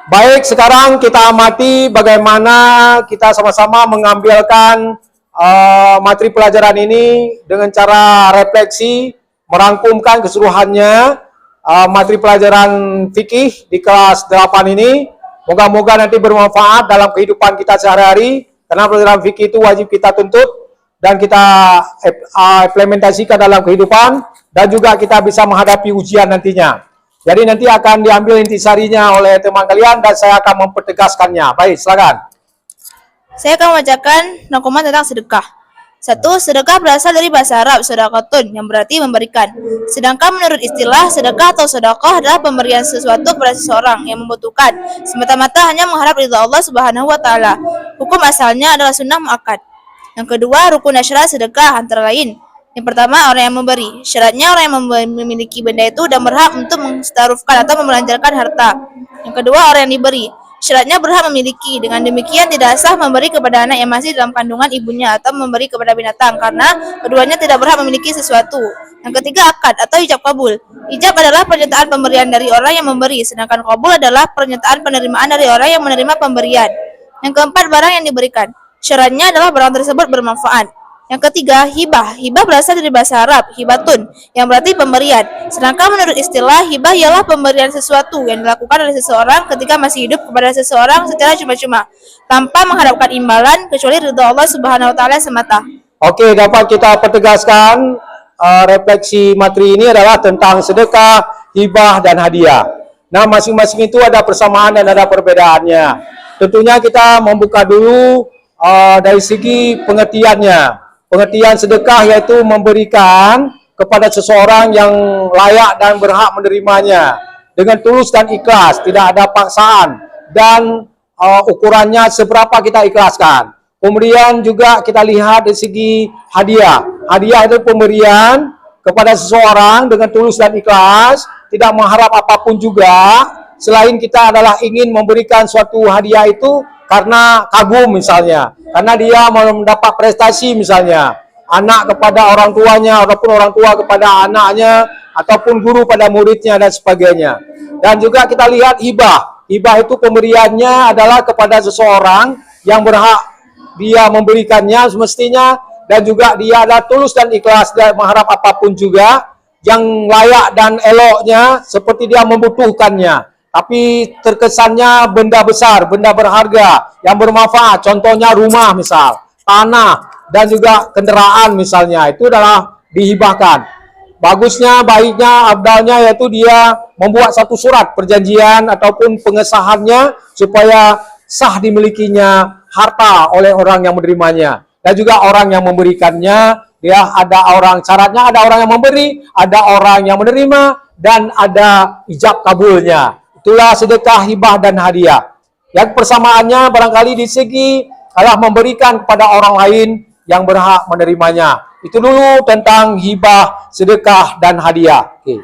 Baik, sekarang kita amati bagaimana kita sama-sama mengambilkan materi pelajaran ini dengan cara refleksi, merangkumkan keseluruhannya materi pelajaran fikih di kelas 8 ini. Moga-moga nanti bermanfaat dalam kehidupan kita sehari-hari, karena pelajaran fikih itu wajib kita tuntut dan kita implementasikan dalam kehidupan, dan juga kita bisa menghadapi ujian nantinya. Jadi nanti akan diambil intisarinya oleh teman kalian dan saya akan mempertegaskannya. Baik, silakan. Saya akan membacakan rangkuman tentang sedekah. 1. Sedekah berasal dari bahasa Arab sedekatun yang berarti memberikan. Sedangkan menurut istilah, sedekah atau sedekah adalah pemberian sesuatu kepada seseorang yang membutuhkan, semata-mata hanya mengharap ridha Allah Subhanahu wa taala. Hukum asalnya adalah sunnah muakkad. Yang kedua, rukun syara sedekah antara lain. Yang pertama, orang yang memberi. Syaratnya orang yang memiliki benda itu dan berhak untuk menstarufkan atau membelanjakan harta. Yang kedua, orang yang diberi. Syaratnya berhak memiliki. Dengan demikian tidak sah memberi kepada anak yang masih dalam kandungan ibunya atau memberi kepada binatang, karena keduanya tidak berhak memiliki sesuatu. Yang ketiga, akad atau ijab kabul. Ijab adalah pernyataan pemberian dari orang yang memberi, sedangkan kabul adalah pernyataan penerimaan dari orang yang menerima pemberian. Yang keempat, barang yang diberikan. Syaratnya adalah barang tersebut bermanfaat. Yang ketiga, hibah. Hibah berasal dari bahasa Arab, hibatun, yang berarti pemberian. Sedangkan menurut istilah, hibah ialah pemberian sesuatu yang dilakukan oleh seseorang ketika masih hidup kepada seseorang secara cuma-cuma, tanpa mengharapkan imbalan kecuali ridha Allah Subhanahu wa taala semata. Oke, dapat kita pertegaskan refleksi materi ini adalah tentang sedekah, hibah, dan hadiah. Nah, masing-masing itu ada persamaan dan ada perbedaannya. Tentunya kita membuka dulu dari segi pengertiannya. Pengertian sedekah yaitu memberikan kepada seseorang yang layak dan berhak menerimanya dengan tulus dan ikhlas, tidak ada paksaan, dan ukurannya seberapa kita ikhlaskan. Kemudian juga kita lihat dari segi hadiah. Hadiah itu pemberian kepada seseorang dengan tulus dan ikhlas, tidak mengharap apapun juga, selain kita adalah ingin memberikan suatu hadiah itu karena kagum misalnya, karena dia mau mendapat prestasi misalnya, anak kepada orang tuanya, ataupun orang tua kepada anaknya, ataupun guru pada muridnya dan sebagainya. Dan juga kita lihat hibah. Hibah itu pemberiannya adalah kepada seseorang yang berhak dia memberikannya semestinya, dan juga dia adalah tulus dan ikhlas dan mengharap apapun juga, yang layak dan eloknya seperti dia membutuhkannya. Tapi terkesannya benda besar, benda berharga, yang bermanfaat, contohnya rumah misal, tanah, dan juga kendaraan misalnya, itu adalah dihibahkan. Bagusnya, baiknya, abdalnya yaitu dia membuat satu surat perjanjian ataupun pengesahannya supaya sah dimilikinya harta oleh orang yang menerimanya. Dan juga orang yang memberikannya, dia ada orang, syaratnya ada orang yang memberi, ada orang yang menerima, dan ada ijab kabulnya. Itulah sedekah, hibah, dan hadiah. Yang persamaannya barangkali di segi adalah memberikan kepada orang lain yang berhak menerimanya. Itu dulu tentang hibah, sedekah, dan hadiah. Oke.